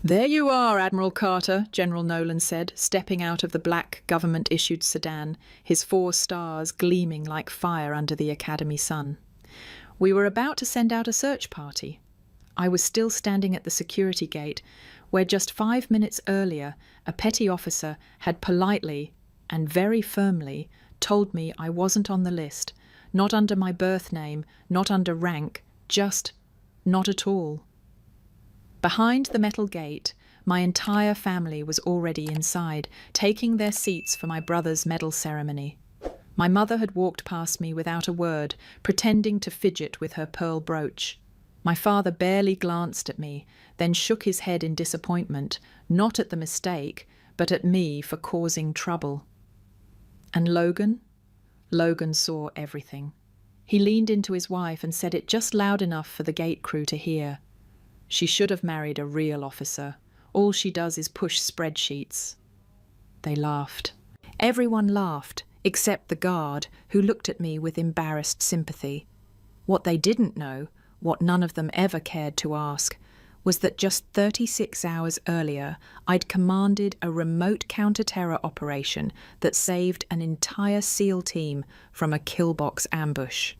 "There you are, Admiral Carter," General Nolan said, stepping out of the black government-issued sedan, his 4 stars gleaming like fire under the Academy sun. We were about to send out a search party. I was still standing at the security gate, where just 5 minutes earlier a petty officer had politely and very firmly told me I wasn't on the list, not under my birth name, not under rank, just not at all. Behind the metal gate, my entire family was already inside, taking their seats for my brother's medal ceremony. My mother had walked past me without a word, pretending to fidget with her pearl brooch. My father barely glanced at me, then shook his head in disappointment, not at the mistake, but at me for causing trouble. And Logan? Logan saw everything. He leaned into his wife and said it just loud enough for the gate crew to hear. "She should have married a real officer. All she does is push spreadsheets." They laughed. Everyone laughed, except the guard, who looked at me with embarrassed sympathy. What they didn't know, what none of them ever cared to ask, was that just 36 hours earlier I'd commanded a remote counter-terror operation that saved an entire SEAL team from a killbox ambush.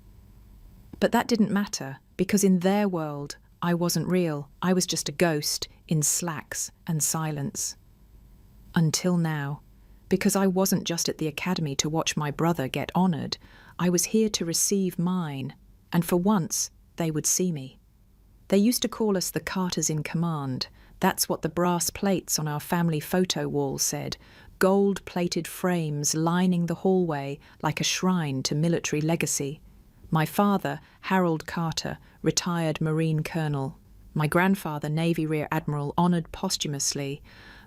But that didn't matter, because in their world, I wasn't real. I was just a ghost in slacks and silence. Until now, because I wasn't just at the academy to watch my brother get honoured, I was here to receive mine, and for once they would see me. They used to call us the Carters in Command. That's what the brass plates on our family photo wall said, gold-plated frames lining the hallway like a shrine to military legacy. My father, Harold Carter, retired Marine Colonel. My grandfather, Navy Rear Admiral, honoured posthumously.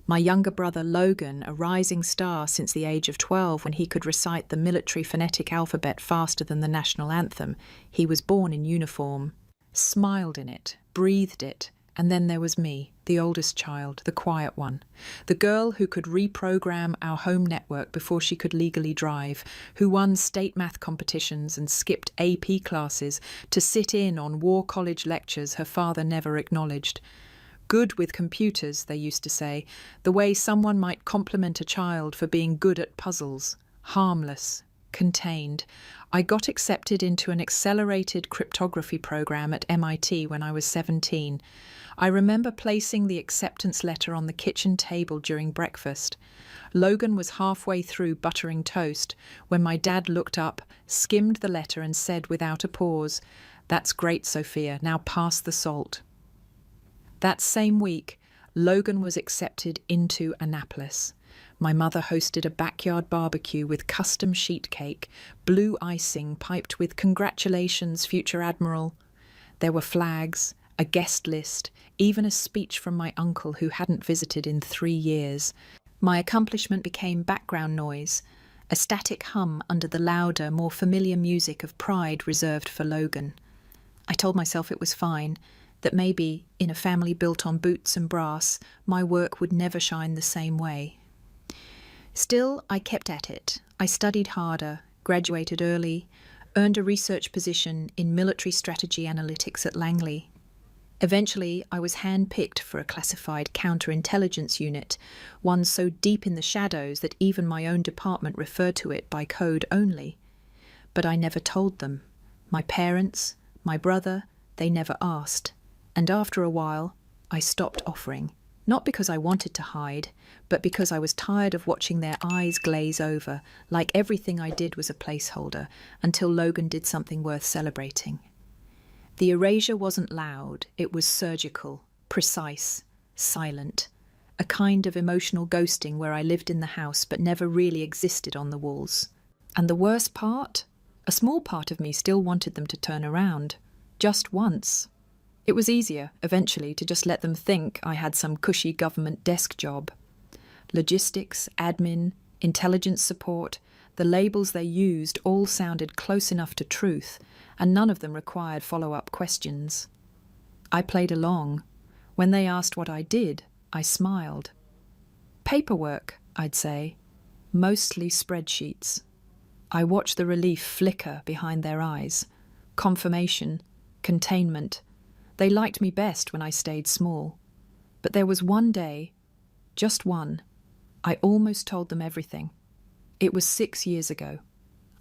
My younger brother, Logan, a rising star since the age of 12 when he could recite the military phonetic alphabet faster than the national anthem. He was born in uniform, smiled in it, breathed it, and then there was me, the oldest child, the quiet one, the girl who could reprogram our home network before she could legally drive, who won state math competitions and skipped AP classes to sit in on war college lectures her father never acknowledged. Good with computers, they used to say, the way someone might compliment a child for being good at puzzles, harmless, contained. I got accepted into an accelerated cryptography program at MIT when I was 17. I remember placing the acceptance letter on the kitchen table during breakfast. Logan was halfway through buttering toast when my dad looked up, skimmed the letter and said without a pause, "That's great, Sophia, now pass the salt." That same week, Logan was accepted into Annapolis. My mother hosted a backyard barbecue with custom sheet cake, blue icing piped with "Congratulations, future Admiral." There were flags, a guest list, even a speech from my uncle who hadn't visited in 3 years. My accomplishment became background noise, a static hum under the louder, more familiar music of pride reserved for Logan. I told myself it was fine, that maybe, in a family built on boots and brass, my work would never shine the same way. Still, I kept at it. I studied harder, graduated early, earned a research position in military strategy analytics at Langley. Eventually, I was hand-picked for a classified counterintelligence unit, one so deep in the shadows that even my own department referred to it by code only. But I never told them. My parents, my brother, they never asked. And after a while, I stopped offering. Not because I wanted to hide, but because I was tired of watching their eyes glaze over, like everything I did was a placeholder, until Logan did something worth celebrating. The erasure wasn't loud, it was surgical, precise, silent. A kind of emotional ghosting where I lived in the house but never really existed on the walls. And the worst part? A small part of me still wanted them to turn around. Just once. It was easier, eventually, to just let them think I had some cushy government desk job. Logistics, admin, intelligence support, the labels they used all sounded close enough to truth, and none of them required follow-up questions. I played along. When they asked what I did, I smiled. Paperwork, I'd say. Mostly spreadsheets. I watched the relief flicker behind their eyes. Confirmation, containment. They liked me best when I stayed small. But there was one day, just one, I almost told them everything. It was 6 years ago.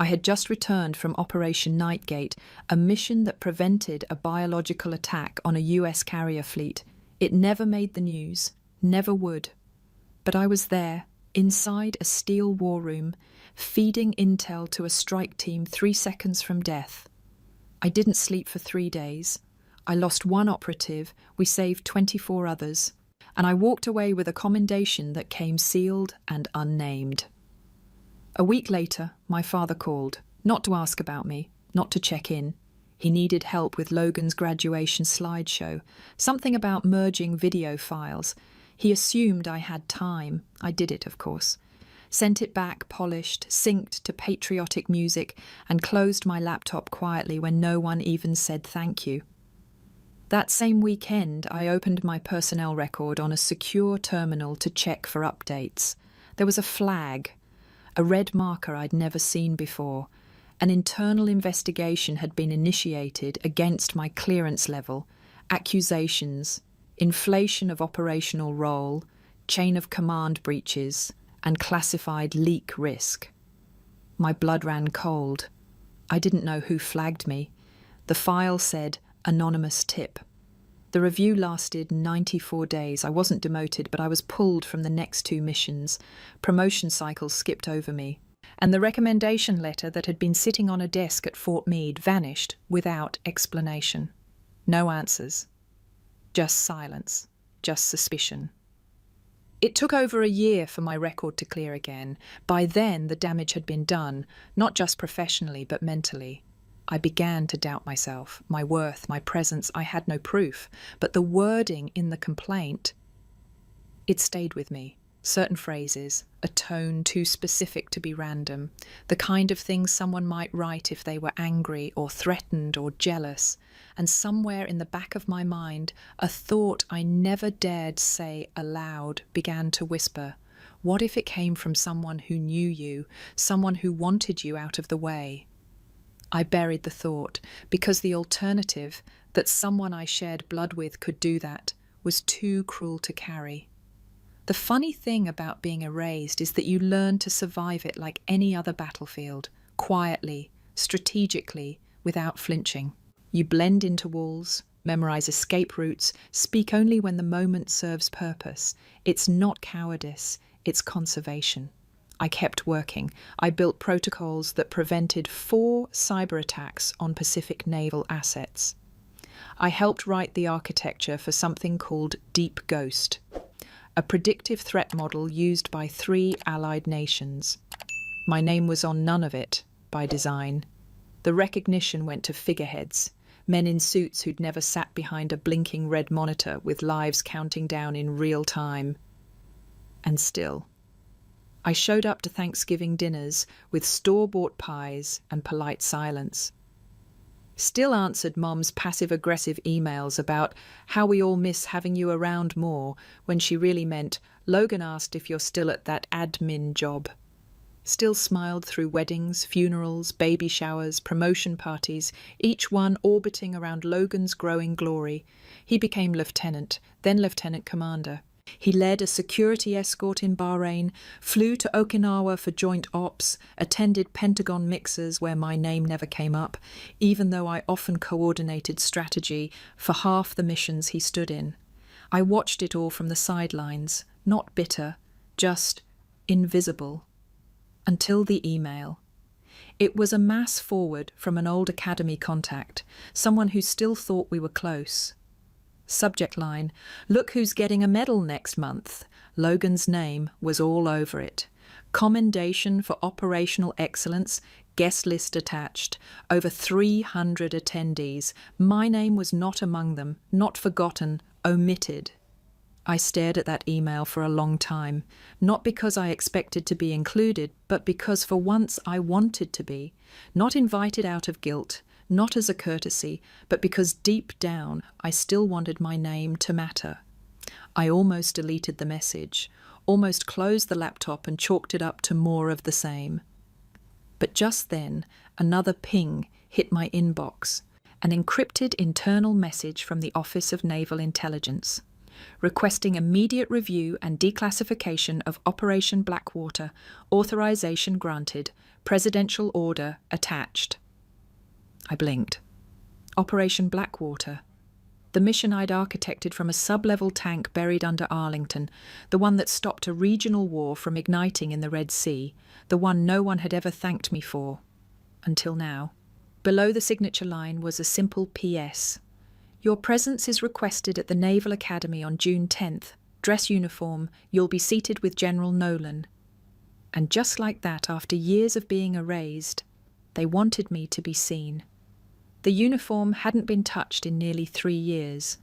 I had just returned from Operation Nightgate, a mission that prevented a biological attack on a US carrier fleet. It never made the news, never would. But I was there, inside a steel war room, feeding intel to a strike team 3 seconds from death. I didn't sleep for 3 days. I lost one operative, we saved 24 others, and I walked away with a commendation that came sealed and unnamed. A week later, my father called, not to ask about me, not to check in. He needed help with Logan's graduation slideshow, something about merging video files. He assumed I had time. I did it, of course. Sent it back polished, synced to patriotic music, and closed my laptop quietly when no one even said thank you. That same weekend, I opened my personnel record on a secure terminal to check for updates. There was a flag, a red marker I'd never seen before. An internal investigation had been initiated against my clearance level, accusations, inflation of operational role, chain of command breaches, and classified leak risk. My blood ran cold. I didn't know who flagged me. The file said, anonymous tip. The review lasted 94 days. I wasn't demoted, but I was pulled from the next 2 missions. Promotion cycles skipped over me. And the recommendation letter that had been sitting on a desk at Fort Meade vanished without explanation. No answers. Just silence. Just suspicion. It took over a year for my record to clear again. By then, the damage had been done, not just professionally, but mentally. I began to doubt myself, my worth, my presence. I had no proof, but the wording in the complaint, it stayed with me. Certain phrases, a tone too specific to be random, the kind of things someone might write if they were angry or threatened or jealous, and somewhere in the back of my mind, a thought I never dared say aloud began to whisper, what if it came from someone who knew you, someone who wanted you out of the way? I buried the thought, because the alternative, that someone I shared blood with could do that, was too cruel to carry. The funny thing about being erased is that you learn to survive it like any other battlefield, quietly, strategically, without flinching. You blend into walls, memorize escape routes, speak only when the moment serves purpose. It's not cowardice, it's conservation. I kept working. I built protocols that prevented 4 cyber attacks on Pacific naval assets. I helped write the architecture for something called Deep Ghost, a predictive threat model used by 3 allied nations. My name was on none of it, by design. The recognition went to figureheads, men in suits who'd never sat behind a blinking red monitor with lives counting down in real time. And still, I showed up to Thanksgiving dinners with store-bought pies and polite silence. Still answered Mom's passive-aggressive emails about how we all miss having you around more when she really meant, Logan asked if you're still at that admin job. Still smiled through weddings, funerals, baby showers, promotion parties, each one orbiting around Logan's growing glory. He became lieutenant, then lieutenant commander. He led a security escort in Bahrain, flew to Okinawa for joint ops, attended Pentagon mixers where my name never came up, even though I often coordinated strategy for half the missions he stood in. I watched it all from the sidelines, not bitter, just invisible. Until the email. It was a mass forward from an old academy contact, someone who still thought we were close. Subject line, look who's getting a medal next month. Logan's name was all over it. Commendation for operational excellence, guest list attached. Over 300 attendees. My name was not among them, not forgotten, omitted. I stared at that email for a long time, not because I expected to be included, but because for once I wanted to be, not invited out of guilt, not as a courtesy, but because deep down I still wanted my name to matter. I almost deleted the message, almost closed the laptop and chalked it up to more of the same. But just then, another ping hit my inbox, an encrypted internal message from the Office of Naval Intelligence. requesting immediate review and declassification of Operation Blackwater, authorization granted, presidential order attached. I blinked. Operation Blackwater. The mission I'd architected from a sub-level tank buried under Arlington, the one that stopped a regional war from igniting in the Red Sea, the one no one had ever thanked me for. Until now. Below the signature line was a simple P.S. Your presence is requested at the Naval Academy on June 10th. Dress uniform, you'll be seated with General Nolan. And just like that, after years of being erased, they wanted me to be seen. The uniform hadn't been touched in nearly 3 years.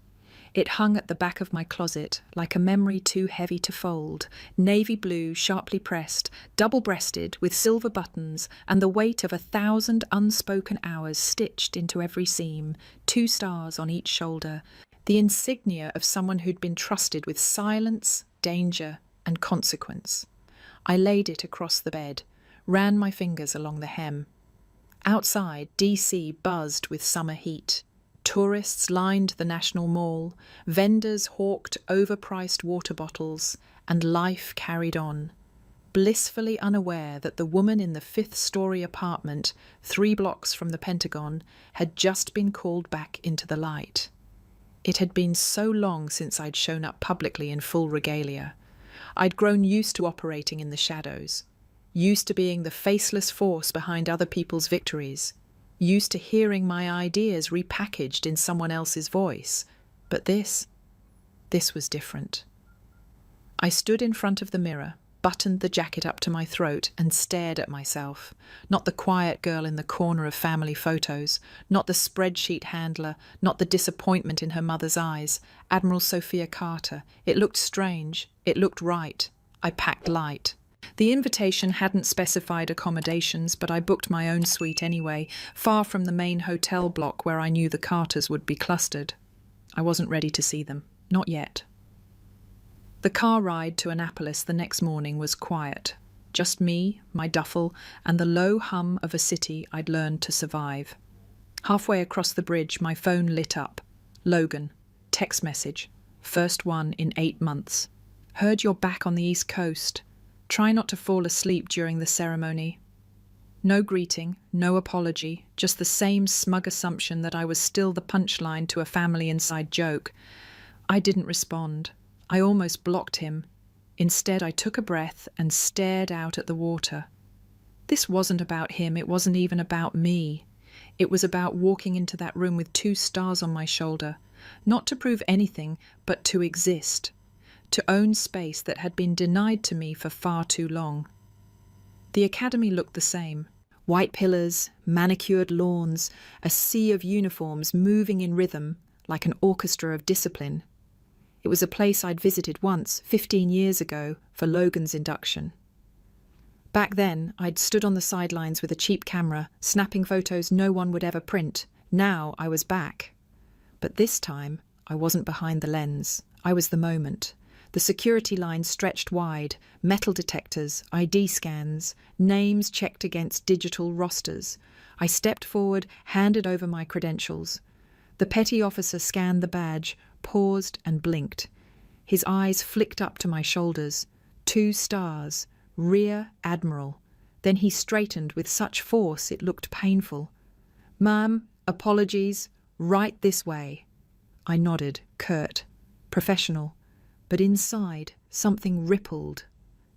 It hung at the back of my closet, like a memory too heavy to fold, navy blue, sharply pressed, double-breasted, with silver buttons, and the weight of 1,000 unspoken hours stitched into every seam, 2 stars on each shoulder, the insignia of someone who'd been trusted with silence, danger, and consequence. I laid it across the bed, ran my fingers along the hem. Outside, D.C. buzzed with summer heat. Tourists lined the National Mall, vendors hawked overpriced water bottles, and life carried on, blissfully unaware that the woman in the 5th-story apartment, 3 blocks from the Pentagon, had just been called back into the light. It had been so long since I'd shown up publicly in full regalia. I'd grown used to operating in the shadows, used to being the faceless force behind other people's victories, used to hearing my ideas repackaged in someone else's voice. But this was different. I stood in front of the mirror, buttoned the jacket up to my throat, and stared at myself. Not the quiet girl in the corner of family photos, not the spreadsheet handler, not the disappointment in her mother's eyes. Admiral Sophia Carter. It looked strange. It looked right. I packed light. The invitation hadn't specified accommodations, but I booked my own suite anyway, far from the main hotel block where I knew the Carters would be clustered. I wasn't ready to see them. Not yet. The car ride to Annapolis the next morning was quiet. Just me, my duffel, and the low hum of a city I'd learned to survive. Halfway across the bridge, my phone lit up. Logan. Text message. First one in 8 months. Heard you're back on the East Coast. Try not to fall asleep during the ceremony. No greeting, no apology, just the same smug assumption that I was still the punchline to a family inside joke. I didn't respond. I almost blocked him. Instead, I took a breath and stared out at the water. This wasn't about him, it wasn't even about me. It was about walking into that room with 2 stars on my shoulder, not to prove anything, but to exist. To own space that had been denied to me for far too long. The academy looked the same. White pillars, manicured lawns, a sea of uniforms moving in rhythm, like an orchestra of discipline. It was a place I'd visited once, 15 years ago, for Logan's induction. Back then, I'd stood on the sidelines with a cheap camera, snapping photos no one would ever print. Now I was back. But this time, I wasn't behind the lens. I was the moment. The security line stretched wide, metal detectors, ID scans, names checked against digital rosters. I stepped forward, handed over my credentials. The petty officer scanned the badge, paused and blinked. His eyes flicked up to my shoulders. 2 stars, Rear Admiral. Then he straightened with such force it looked painful. "Ma'am, apologies, right this way." I nodded, curt, professional. But inside, something rippled.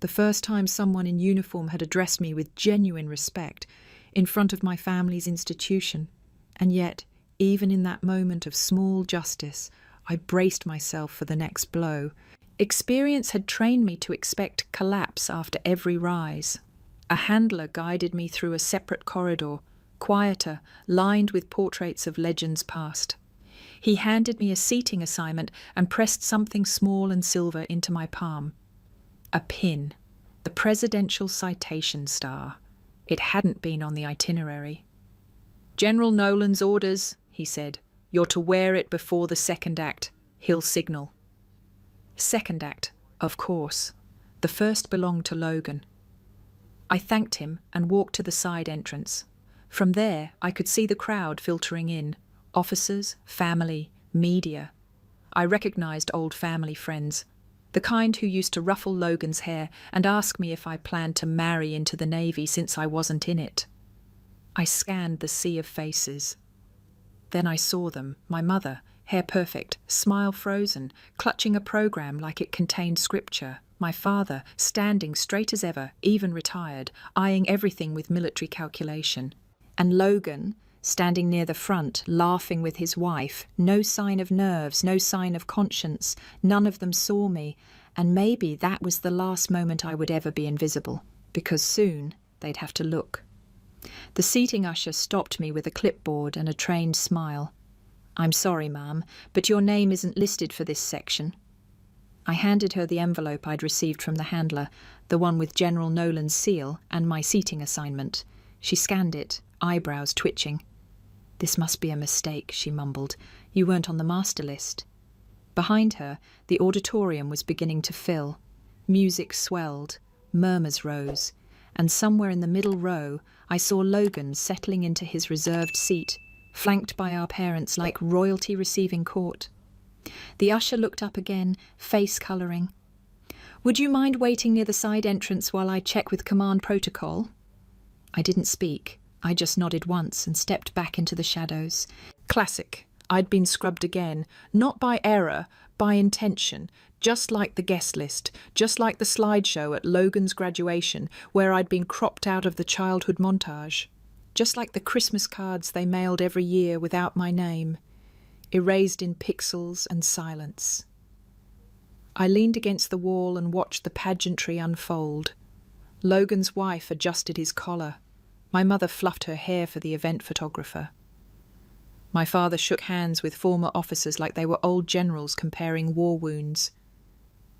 The first time someone in uniform had addressed me with genuine respect, in front of my family's institution. And yet, even in that moment of small justice, I braced myself for the next blow. Experience had trained me to expect collapse after every rise. A handler guided me through a separate corridor, quieter, lined with portraits of legends past. He handed me a seating assignment and pressed something small and silver into my palm. A pin. The Presidential Citation Star. It hadn't been on the itinerary. "General Nolan's orders," he said. "You're to wear it before the 2nd act. He'll signal." 2nd act, of course. The first belonged to Logan. I thanked him and walked to the side entrance. From there, I could see the crowd filtering in. Officers, family, media. I recognized old family friends, the kind who used to ruffle Logan's hair and ask me if I planned to marry into the Navy since I wasn't in it. I scanned the sea of faces. Then I saw them, my mother, hair perfect, smile frozen, clutching a program like it contained scripture. My father, standing straight as ever, even retired, eyeing everything with military calculation. And Logan, standing near the front, laughing with his wife, no sign of nerves, no sign of conscience. None of them saw me, and maybe that was the last moment I would ever be invisible, because soon they'd have to look. The seating usher stopped me with a clipboard and a trained smile. "I'm sorry, ma'am, but your name isn't listed for this section." I handed her the envelope I'd received from the handler, the one with General Nolan's seal and my seating assignment. She scanned it, eyebrows twitching. "This must be a mistake," she mumbled. "You weren't on the master list." Behind her, the auditorium was beginning to fill. Music swelled, murmurs rose, and somewhere in the middle row, I saw Logan settling into his reserved seat, flanked by our parents like royalty receiving court. The usher looked up again, face colouring. "Would you mind waiting near the side entrance while I check with command protocol?" I didn't speak. I just nodded once and stepped back into the shadows. Classic. I'd been scrubbed again, not by error, by intention, just like the guest list, just like the slideshow at Logan's graduation, where I'd been cropped out of the childhood montage, just like the Christmas cards they mailed every year without my name, erased in pixels and silence. I leaned against the wall and watched the pageantry unfold. Logan's wife adjusted his collar. My mother fluffed her hair for the event photographer. My father shook hands with former officers like they were old generals comparing war wounds.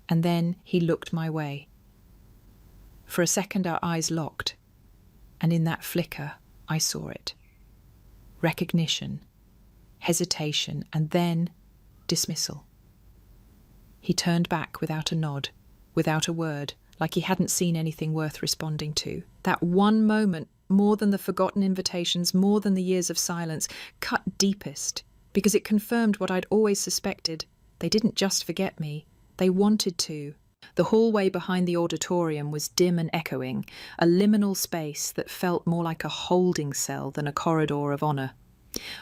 And then he looked my way. For a second our eyes locked, and in that flicker I saw it. Recognition, hesitation, and then dismissal. He turned back without a nod, without a word, like he hadn't seen anything worth responding to. That one moment, more than the forgotten invitations, more than the years of silence, cut deepest, because it confirmed what I'd always suspected. They didn't just forget me. They wanted to. The hallway behind the auditorium was dim and echoing, a liminal space that felt more like a holding cell than a corridor of honour.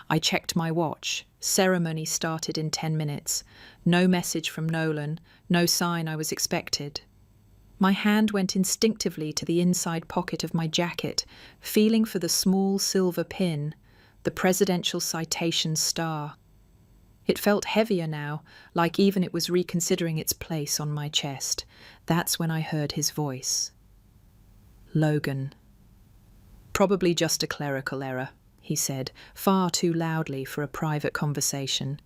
I checked my watch. Ceremony started in 10 minutes. No message from Nolan, no sign I was expected. My hand went instinctively to the inside pocket of my jacket, feeling for the small silver pin, the presidential citation star. It felt heavier now, like even it was reconsidering its place on my chest. That's when I heard his voice. "Logan." "Probably just a clerical error," he said, far too loudly for a private conversation.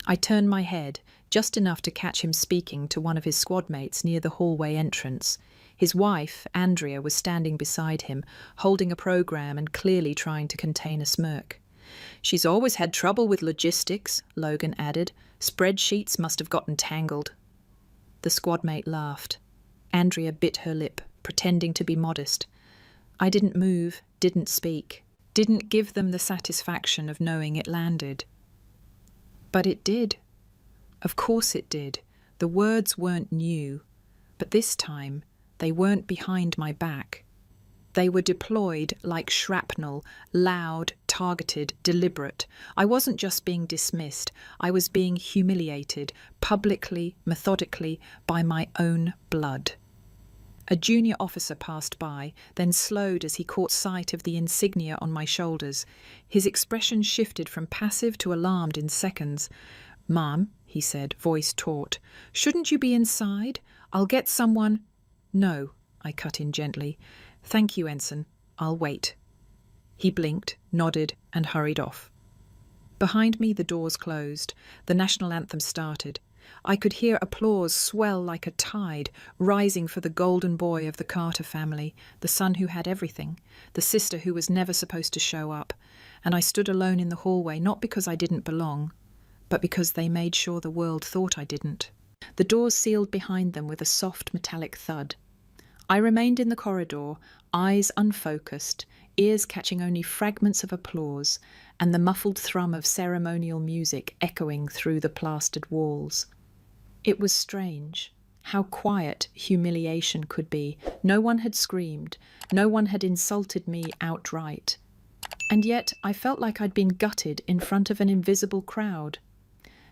I turned my head, just enough to catch him speaking to one of his squad mates near the hallway entrance. His wife, Andrea, was standing beside him, holding a program and clearly trying to contain a smirk. "She's always had trouble with logistics," Logan added. "Spreadsheets must have gotten tangled." The squad mate laughed. Andrea bit her lip, pretending to be modest. I didn't move, didn't speak, didn't give them the satisfaction of knowing it landed. But it did. Of course it did. The words weren't new, but this time they weren't behind my back. They were deployed like shrapnel, loud, targeted, deliberate. I wasn't just being dismissed, I was being humiliated, publicly, methodically, by my own blood. A junior officer passed by, then slowed as he caught sight of the insignia on my shoulders. His expression shifted from passive to alarmed in seconds. "Ma'am," he said, voice taut, "shouldn't you be inside? I'll get someone—" "No," I cut in gently. "Thank you, Ensign. I'll wait." He blinked, nodded, and hurried off. Behind me the doors closed. The national anthem started. I could hear applause swell like a tide, rising for the golden boy of the Carter family, the son who had everything, the sister who was never supposed to show up, and I stood alone in the hallway not because I didn't belong, but because they made sure the world thought I didn't. The doors sealed behind them with a soft metallic thud. I remained in the corridor, eyes unfocused, ears catching only fragments of applause, and the muffled thrum of ceremonial music echoing through the plastered walls. It was strange how quiet humiliation could be. No one had screamed, no one had insulted me outright. And yet I felt like I'd been gutted in front of an invisible crowd.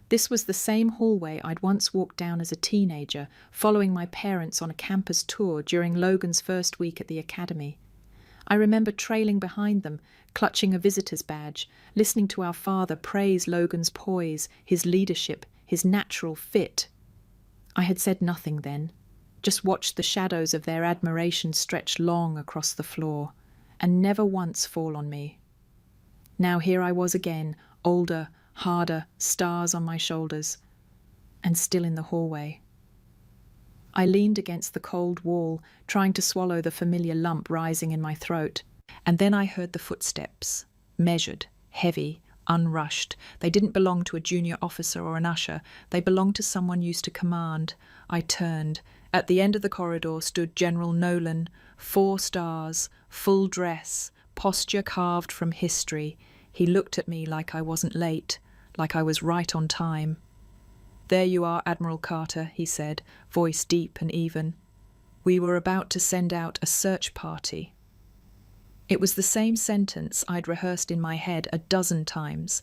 This was the same hallway I'd once walked down as a teenager, following my parents on a campus tour during Logan's first week at the academy. I remember trailing behind them, clutching a visitor's badge, listening to our father praise Logan's poise, his leadership, his natural fit. I had said nothing then, just watched the shadows of their admiration stretch long across the floor, and never once fall on me. Now here I was again, older, harder, stars on my shoulders, and still in the hallway. I leaned against the cold wall, trying to swallow the familiar lump rising in my throat, and then I heard the footsteps, measured, heavy, unrushed. They didn't belong to a junior officer or an usher. They belonged to someone used to command. I turned. At the end of the corridor stood General Nolan, 4 stars, full dress, posture carved from history. He looked at me like I wasn't late, like I was right on time. "There you are, Admiral Carter," he said, voice deep and even. "We were about to send out a search party." It was the same sentence I'd rehearsed in my head a dozen times,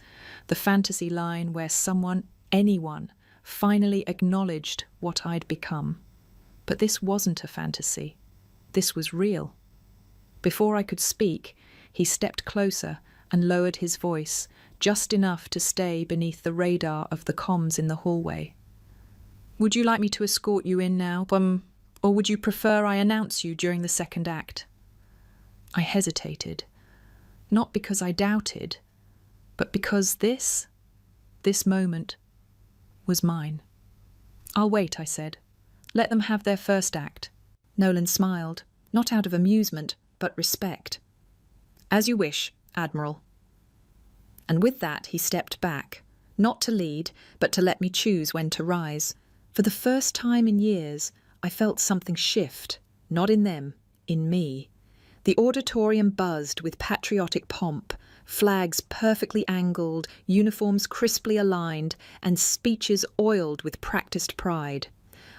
the fantasy line where someone, anyone, finally acknowledged what I'd become. But this wasn't a fantasy. This was real. Before I could speak, he stepped closer and lowered his voice, just enough to stay beneath the radar of the comms in the hallway. "Would you like me to escort you in now, or would you prefer I announce you during the second act?" I hesitated, not because I doubted, but because this moment was mine. "I'll wait," I said. "Let them have their first act." Nolan smiled, not out of amusement, but respect. "As you wish, Admiral." And with that he stepped back, not to lead, but to let me choose when to rise. For the first time in years, I felt something shift, not in them, in me. The auditorium buzzed with patriotic pomp, flags perfectly angled, uniforms crisply aligned, and speeches oiled with practiced pride.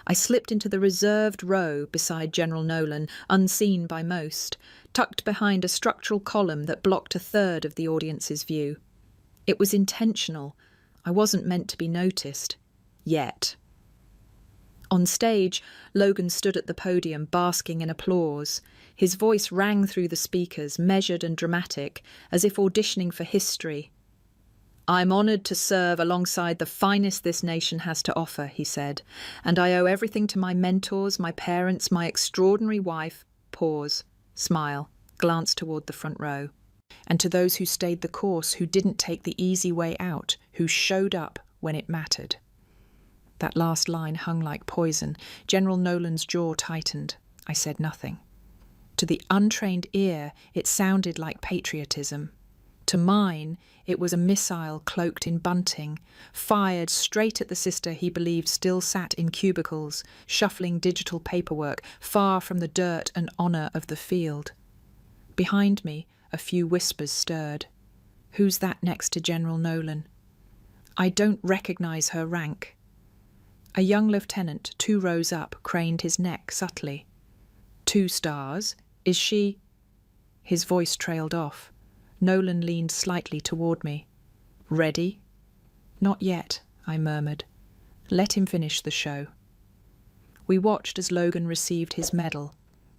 I slipped into the reserved row beside General Nolan, unseen by most, tucked behind a structural column that blocked a third of the audience's view. It was intentional. I wasn't meant to be noticed. Yet. On stage, Logan stood at the podium, basking in applause. His voice rang through the speakers, measured and dramatic, as if auditioning for history. "I'm honoured to serve alongside the finest this nation has to offer," he said, "and I owe everything to my mentors, my parents, my extraordinary wife." Pause, smile, glance toward the front row. "And to those who stayed the course, who didn't take the easy way out, who showed up when it mattered." That last line hung like poison. General Nolan's jaw tightened. I said nothing. To the untrained ear, it sounded like patriotism. To mine, it was a missile cloaked in bunting, fired straight at the sister he believed still sat in cubicles, shuffling digital paperwork, far from the dirt and honour of the field. Behind me, a few whispers stirred. "Who's that next to General Nolan?" "I don't recognise her rank." A young lieutenant, 2 rows up, craned his neck subtly. "2 stars? Is she—" His voice trailed off. Nolan leaned slightly toward me. "Ready?" "Not yet," I murmured. "Let him finish the show." We watched as Logan received his medal,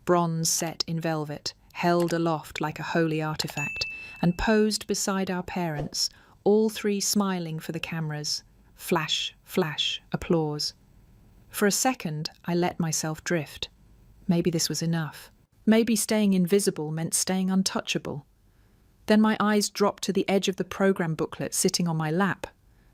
bronze set in velvet, held aloft like a holy artifact, and posed beside our parents, all 3 smiling for the cameras. Flash, flash, applause. For a second, I let myself drift. Maybe this was enough. Maybe staying invisible meant staying untouchable. Then my eyes dropped to the edge of the program booklet sitting on my lap.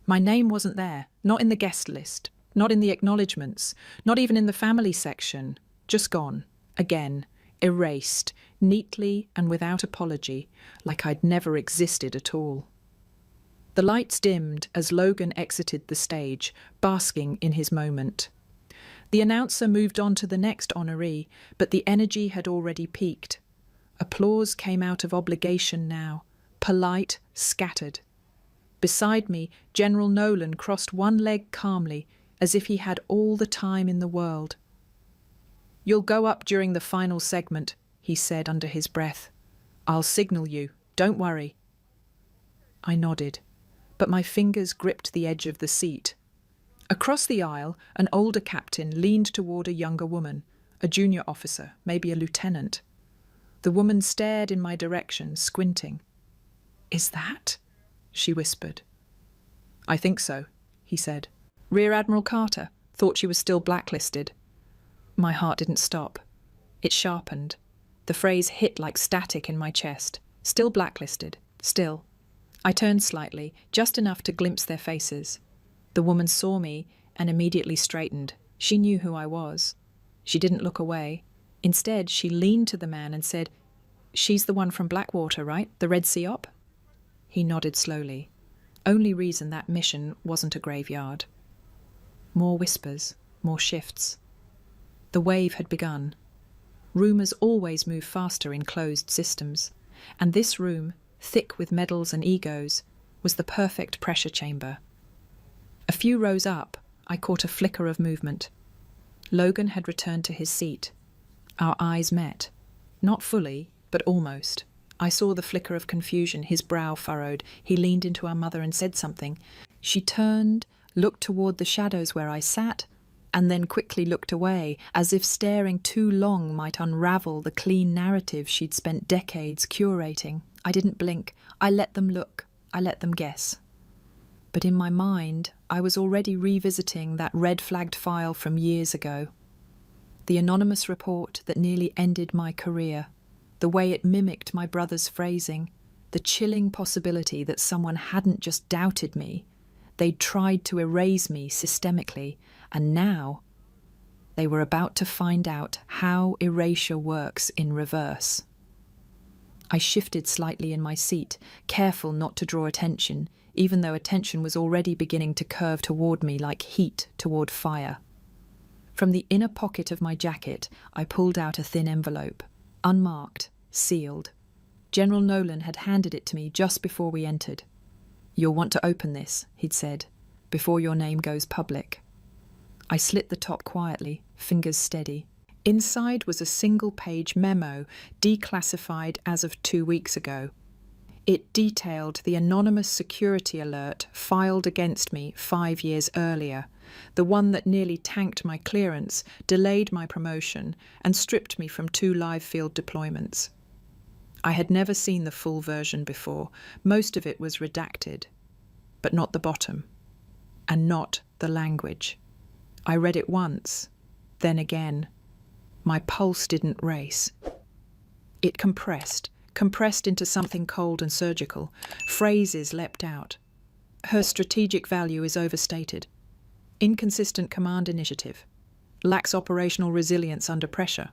My name wasn't there, not in the guest list, not in the acknowledgements, not even in the family section. Just gone. Again. Erased, neatly and without apology, like I'd never existed at all. The lights dimmed as Logan exited the stage, basking in his moment. The announcer moved on to the next honoree, but the energy had already peaked. Applause came out of obligation now, polite, scattered. Beside me, General Nolan crossed one leg calmly, as if he had all the time in the world. "You'll go up during the final segment," he said under his breath. "I'll signal you. Don't worry." I nodded, but my fingers gripped the edge of the seat. Across the aisle, an older captain leaned toward a younger woman, a junior officer, maybe a lieutenant. The woman stared in my direction, squinting. "Is that?" she whispered. "I think so," he said. "Rear Admiral Carter. Thought she was still blacklisted." My heart didn't stop. It sharpened. The phrase hit like static in my chest. Still blacklisted. Still. I turned slightly, just enough to glimpse their faces. The woman saw me and immediately straightened. She knew who I was. She didn't look away. Instead, she leaned to the man and said, "She's the one from Blackwater, right? The Red Sea op?" He nodded slowly. Only reason that mission wasn't a graveyard. More whispers, more shifts. The wave had begun. Rumours always move faster in closed systems, and this room, thick with medals and egos, was the perfect pressure chamber. A few rows up, I caught a flicker of movement. Logan had returned to his seat. Our eyes met. Not fully, but almost. I saw the flicker of confusion, his brow furrowed. He leaned into our mother and said something. She turned, looked toward the shadows where I sat, and then quickly looked away, as if staring too long might unravel the clean narrative she'd spent decades curating. I didn't blink. I let them look. I let them guess. But in my mind, I was already revisiting that red-flagged file from years ago. The anonymous report that nearly ended my career. The way it mimicked my brother's phrasing. The chilling possibility that someone hadn't just doubted me. They'd tried to erase me systemically, and now they were about to find out how erasure works in reverse. I shifted slightly in my seat, careful not to draw attention, even though attention was already beginning to curve toward me like heat toward fire. From the inner pocket of my jacket, I pulled out a thin envelope, unmarked, sealed. General Nolan had handed it to me just before we entered. "You'll want to open this," he'd said, "before your name goes public." I slit the top quietly, fingers steady. Inside was a single-page memo, declassified as of 2 weeks ago. It detailed the anonymous security alert filed against me 5 years earlier, the one that nearly tanked my clearance, delayed my promotion, and stripped me from 2 live field deployments. I had never seen the full version before. Most of it was redacted, but not the bottom, and not the language. I read it once, then again. My pulse didn't race. It compressed into something cold and surgical. Phrases leapt out. Her strategic value is overstated. Inconsistent command initiative. Lacks operational resilience under pressure.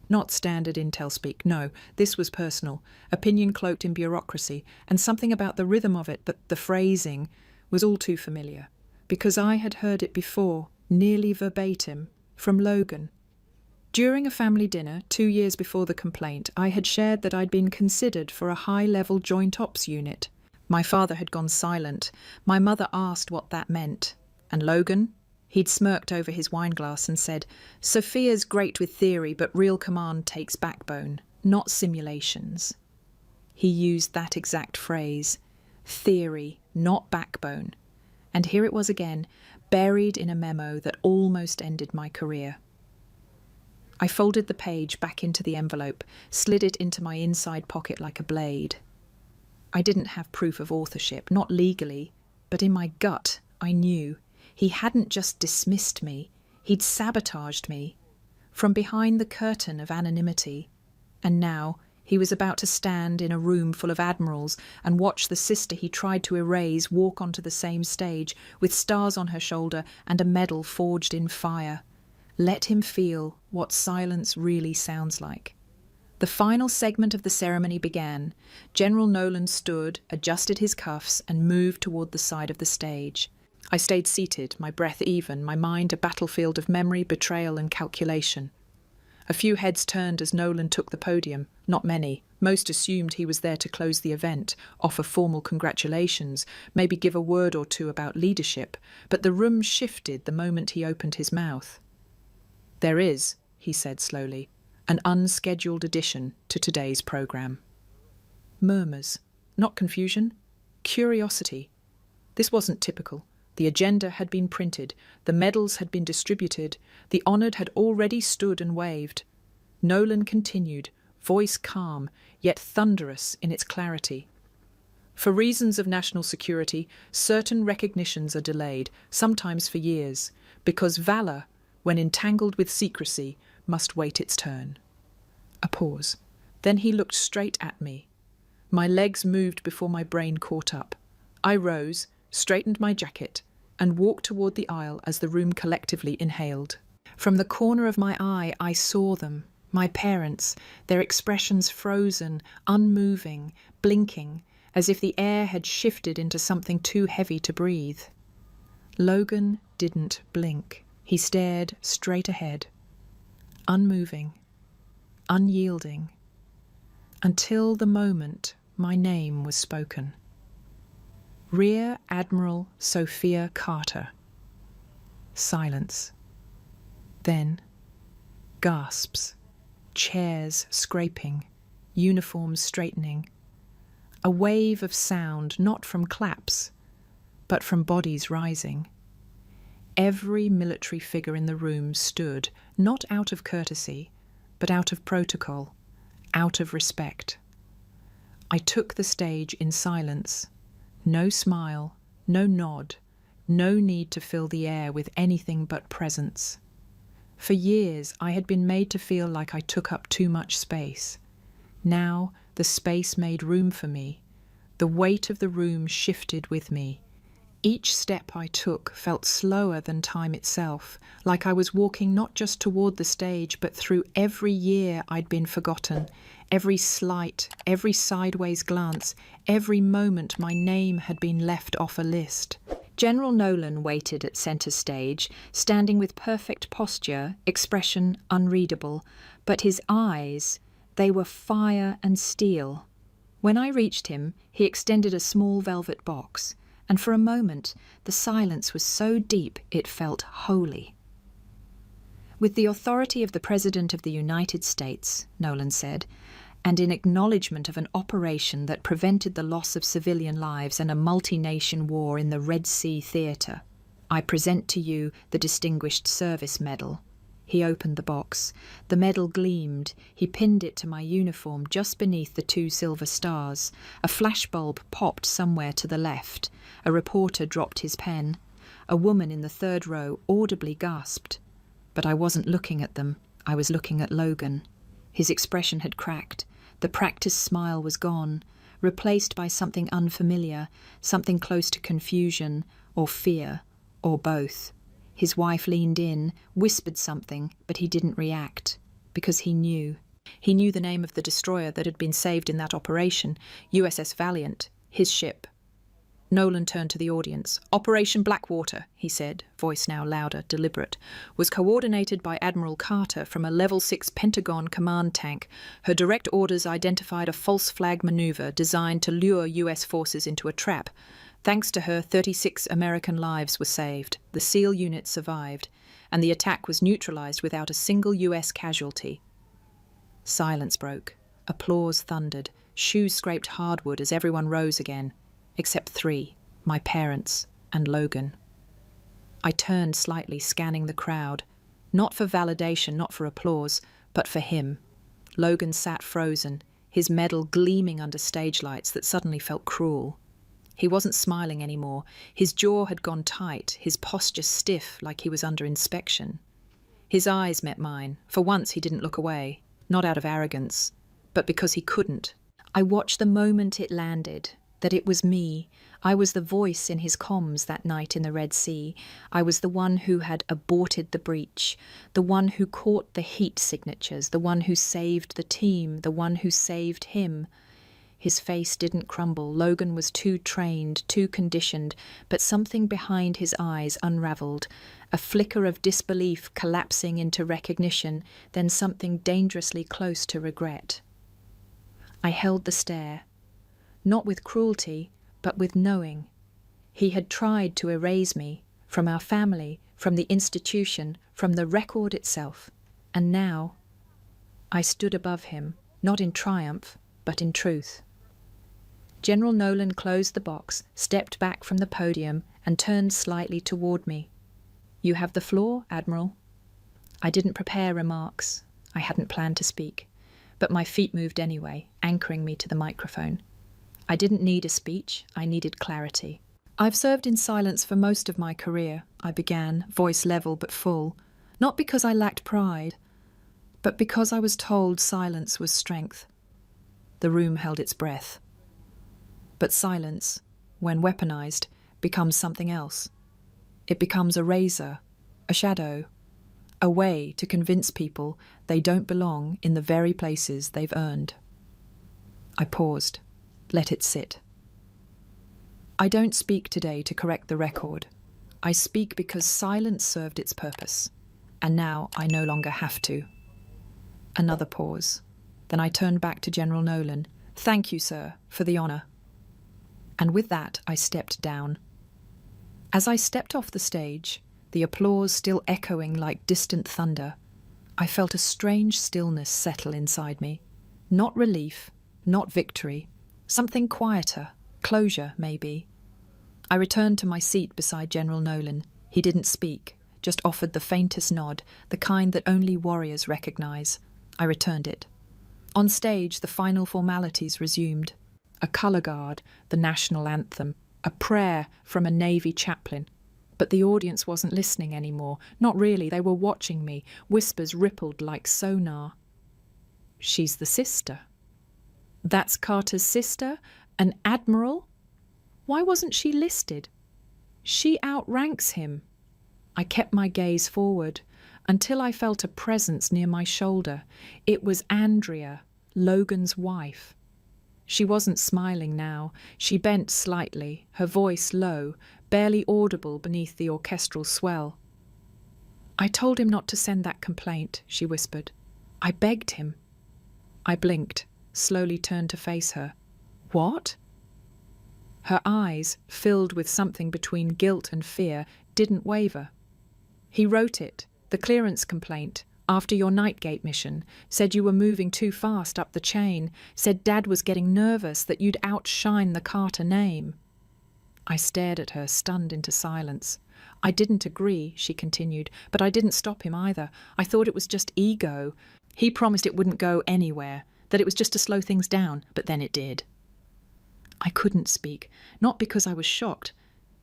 Not standard intel speak, no, this was personal, opinion cloaked in bureaucracy, and something about the rhythm of it, the phrasing, was all too familiar, because I had heard it before, nearly verbatim, from Logan. During a family dinner 2 years before the complaint, I had shared that I'd been considered for a high-level joint ops unit. My father had gone silent. My mother asked what that meant. And Logan? He'd smirked over his wineglass and said, "Sophia's great with theory, but real command takes backbone, not simulations." He used that exact phrase, theory, not backbone. And here it was again, buried in a memo that almost ended my career. I folded the page back into the envelope, slid it into my inside pocket like a blade. I didn't have proof of authorship, not legally, but in my gut I knew. He hadn't just dismissed me, he'd sabotaged me. From behind the curtain of anonymity. And now he was about to stand in a room full of admirals and watch the sister he tried to erase walk onto the same stage, with stars on her shoulder and a medal forged in fire. Let him feel what silence really sounds like. The final segment of the ceremony began. General Nolan stood, adjusted his cuffs, and moved toward the side of the stage. I stayed seated, my breath even, my mind a battlefield of memory, betrayal, and calculation. A few heads turned as Nolan took the podium, not many, Most assumed he was there to close the event, offer formal congratulations, maybe give a word or two about leadership, but the room shifted the moment he opened his mouth. "There is," he said slowly, "an unscheduled addition to today's programme." Murmurs, not confusion, curiosity. This wasn't typical. The agenda had been printed, the medals had been distributed, the honoured had already stood and waved. Nolan continued, voice calm, yet thunderous in its clarity. "For reasons of national security, certain recognitions are delayed, sometimes for years, because valour, when entangled with secrecy, must wait its turn." A pause. Then he looked straight at me. My legs moved before my brain caught up. I rose, straightened my jacket, and walked toward the aisle as the room collectively inhaled. From the corner of my eye, I saw them, my parents, their expressions frozen, unmoving, blinking, as if the air had shifted into something too heavy to breathe. Logan didn't blink. He stared straight ahead, unmoving, unyielding, until the moment my name was spoken. Rear Admiral Sophia Carter. Silence. Then gasps, chairs scraping, uniforms straightening. A wave of sound, not from claps, but from bodies rising. Every military figure in the room stood, not out of courtesy, but out of protocol, out of respect. I took the stage in silence. No smile, no nod, no need to fill the air with anything but presence. For years I had been made to feel like I took up too much space. Now the space made room for me. The weight of the room shifted with me. Each step I took felt slower than time itself, like I was walking not just toward the stage, but through every year I'd been forgotten, every slight, every sideways glance, every moment my name had been left off a list. General Nolan waited at centre stage, standing with perfect posture, expression unreadable, but his eyes, they were fire and steel. When I reached him, he extended a small velvet box, and for a moment the silence was so deep it felt holy. "With the authority of the President of the United States," Nolan said, "and in acknowledgement of an operation that prevented the loss of civilian lives and a multi-nation war in the Red Sea theatre, I present to you the Distinguished Service Medal." He opened the box. The medal gleamed. He pinned it to my uniform just beneath the 2 silver stars. A flashbulb popped somewhere to the left. A reporter dropped his pen. A woman in the 3rd row audibly gasped. But I wasn't looking at them. I was looking at Logan. His expression had cracked. The practiced smile was gone, replaced by something unfamiliar, something close to confusion or fear, or both. His wife leaned in, whispered something, but he didn't react, because he knew. He knew the name of the destroyer that had been saved in that operation, USS Valiant, his ship. Nolan turned to the audience. "Operation Blackwater," he said, voice now louder, deliberate, "was coordinated by Admiral Carter from a Level 6 Pentagon command tank. Her direct orders identified a false flag maneuver designed to lure US forces into a trap. Thanks to her, 36 American lives were saved, the SEAL unit survived, and the attack was neutralized without a single US casualty." Silence broke. Applause thundered. Shoes scraped hardwood as everyone rose again, except 3, my parents and Logan. I turned slightly, scanning the crowd, not for validation, not for applause, but for him. Logan sat frozen, his medal gleaming under stage lights that suddenly felt cruel. He wasn't smiling anymore. His jaw had gone tight, his posture stiff like he was under inspection. His eyes met mine. For once he didn't look away, not out of arrogance, but because he couldn't. I watched the moment it landed, that it was me. I was the voice in his comms that night in the Red Sea. I was the one who had aborted the breach, the one who caught the heat signatures, the one who saved the team, the one who saved him. His face didn't crumble. Logan was too trained, too conditioned, but something behind his eyes unravelled, a flicker of disbelief collapsing into recognition, then something dangerously close to regret. I held the stare, not with cruelty, but with knowing. He had tried to erase me, from our family, from the institution, from the record itself. And now, I stood above him, not in triumph, but in truth. General Nolan closed the box, stepped back from the podium, and turned slightly toward me. "You have the floor, Admiral." I didn't prepare remarks. I hadn't planned to speak. But my feet moved anyway, anchoring me to the microphone. I didn't need a speech, I needed clarity. "I've served in silence for most of my career," I began, voice level but full, not because I lacked pride, but because I was told silence was strength. The room held its breath. But silence, when weaponized, becomes something else. It becomes a razor, a shadow, a way to convince people they don't belong in the very places they've earned. I paused, let it sit. I don't speak today to correct the record. I speak because silence served its purpose, and now I no longer have to. Another pause. Then I turned back to General Nolan. "Thank you, sir, for the honour." And with that, I stepped down. As I stepped off the stage, the applause still echoing like distant thunder, I felt a strange stillness settle inside me. Not relief, not victory, something quieter, closure, maybe. I returned to my seat beside General Nolan. He didn't speak, just offered the faintest nod, the kind that only warriors recognize. I returned it. On stage, the final formalities resumed. A colour guard, the national anthem, a prayer from a Navy chaplain. But the audience wasn't listening anymore. Not really, they were watching me. Whispers rippled like sonar. "She's the sister." "That's Carter's sister? An admiral? Why wasn't she listed?" "She outranks him." I kept my gaze forward until I felt a presence near my shoulder. It was Andrea, Logan's wife. She wasn't smiling now. She bent slightly, her voice low, barely audible beneath the orchestral swell. "I told him not to send that complaint," she whispered. "I begged him." I blinked, slowly turned to face her. "What?" Her eyes, filled with something between guilt and fear, didn't waver. "He wrote it, the clearance complaint, after your Nightgate mission, said you were moving too fast up the chain, said Dad was getting nervous that you'd outshine the Carter name." I stared at her, stunned into silence. "I didn't agree," she continued, "but I didn't stop him either. I thought it was just ego. He promised it wouldn't go anywhere, that it was just to slow things down, but then it did." I couldn't speak, not because I was shocked.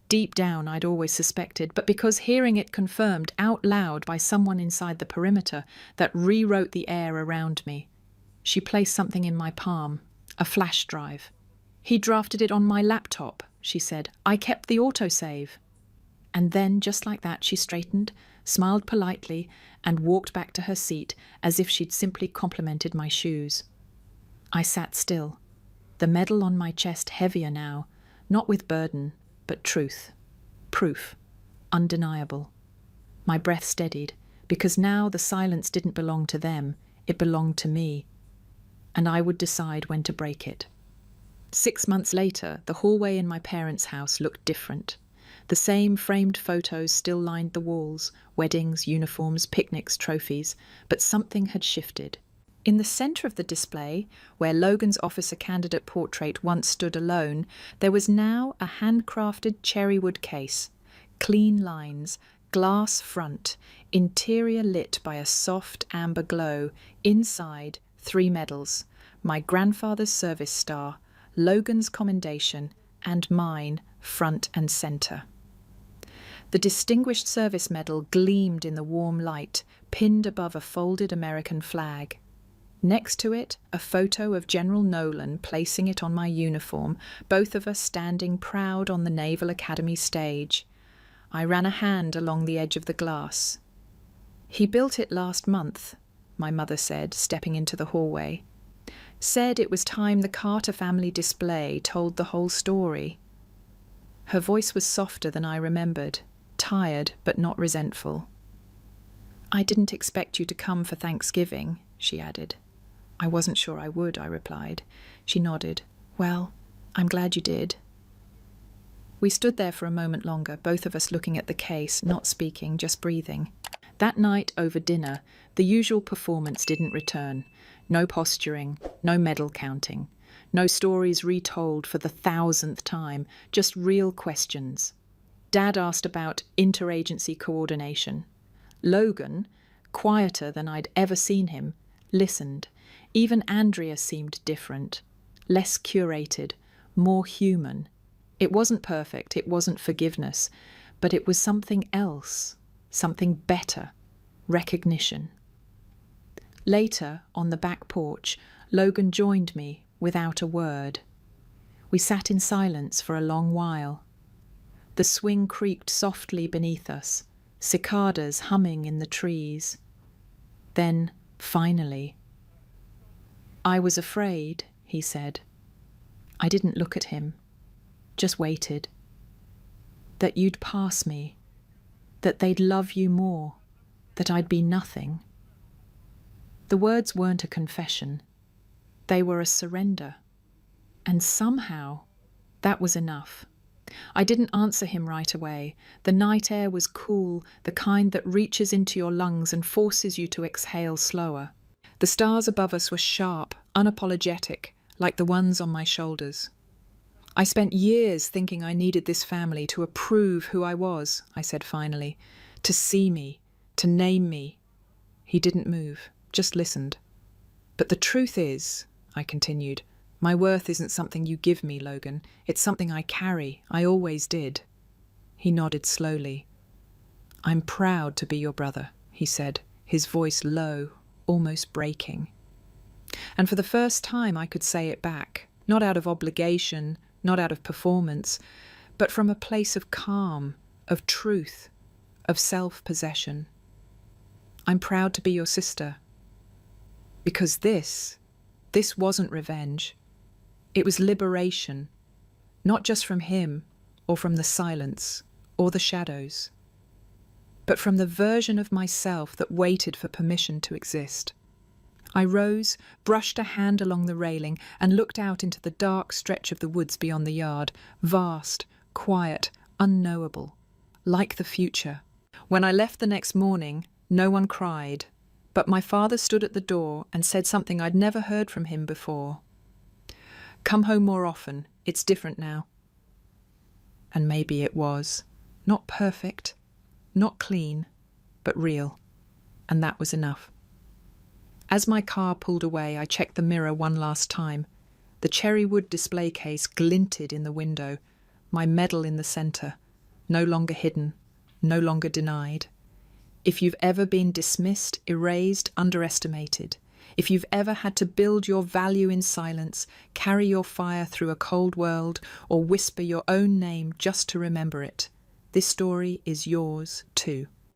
Deep down I'd always suspected, but because hearing it confirmed out loud by someone inside the perimeter that rewrote the air around me. She placed something in my palm, a flash drive. "He drafted it on my laptop," she said. "I kept the autosave." And then, just like that, she straightened, smiled politely, and walked back to her seat as if she'd simply complimented my shoes. I sat still, the medal on my chest heavier now, not with burden, but truth. Proof. Undeniable. My breath steadied, because now the silence didn't belong to them, it belonged to me. And I would decide when to break it. 6 months later, the hallway in my parents' house looked different. The same framed photos still lined the walls, weddings, uniforms, picnics, trophies, but something had shifted. In the centre of the display, where Logan's officer candidate portrait once stood alone, there was now a handcrafted cherrywood case, clean lines, glass front, interior lit by a soft amber glow, inside 3 medals, my grandfather's service star, Logan's commendation, and mine, front and centre. The Distinguished Service Medal gleamed in the warm light, pinned above a folded American flag. Next to it, a photo of General Nolan placing it on my uniform, both of us standing proud on the Naval Academy stage. I ran a hand along the edge of the glass. "He built it last month," my mother said, stepping into the hallway. "Said it was time the Carter family display told the whole story." Her voice was softer than I remembered, tired but not resentful. "I didn't expect you to come for Thanksgiving," she added. I wasn't sure I would, I replied. She nodded. Well, I'm glad you did. We stood there for a moment longer, both of us looking at the case, not speaking, just breathing. That night over dinner, the usual performance didn't return. No posturing, no medal counting, no stories retold for the 1,000th time, just real questions. Dad asked about interagency coordination. Logan, quieter than I'd ever seen him, listened. Even Andrea seemed different, less curated, more human. It wasn't perfect, it wasn't forgiveness, but it was something else, something better, recognition. Later, on the back porch, Logan joined me without a word. We sat in silence for a long while. The swing creaked softly beneath us, cicadas humming in the trees. Then, finally, I was afraid, he said. I didn't look at him, just waited. That you'd pass me, that they'd love you more, that I'd be nothing. The words weren't a confession. They were a surrender. And somehow, that was enough. I didn't answer him right away. The night air was cool, the kind that reaches into your lungs and forces you to exhale slower. The stars above us were sharp, unapologetic, like the ones on my shoulders. I spent years thinking I needed this family to approve who I was, I said finally, to see me, to name me. He didn't move, just listened. But the truth is, I continued, my worth isn't something you give me, Logan. It's something I carry. I always did. He nodded slowly. I'm proud to be your brother, he said, his voice low, almost breaking. And for the first time I could say it back, not out of obligation, not out of performance, but from a place of calm, of truth, of self-possession. I'm proud to be your sister. Because this wasn't revenge. It was liberation, not just from him, or from the silence, or the shadows, but from the version of myself that waited for permission to exist. I rose, brushed a hand along the railing, and looked out into the dark stretch of the woods beyond the yard, vast, quiet, unknowable, like the future. When I left the next morning, no one cried, but my father stood at the door and said something I'd never heard from him before. Come home more often, it's different now. And maybe it was. Not perfect, not clean, but real. And that was enough. As my car pulled away, I checked the mirror one last time. The cherrywood display case glinted in the window, my medal in the centre, no longer hidden, no longer denied. If you've ever been dismissed, erased, underestimated, if you've ever had to build your value in silence, carry your fire through a cold world, or whisper your own name just to remember it, this story is yours too.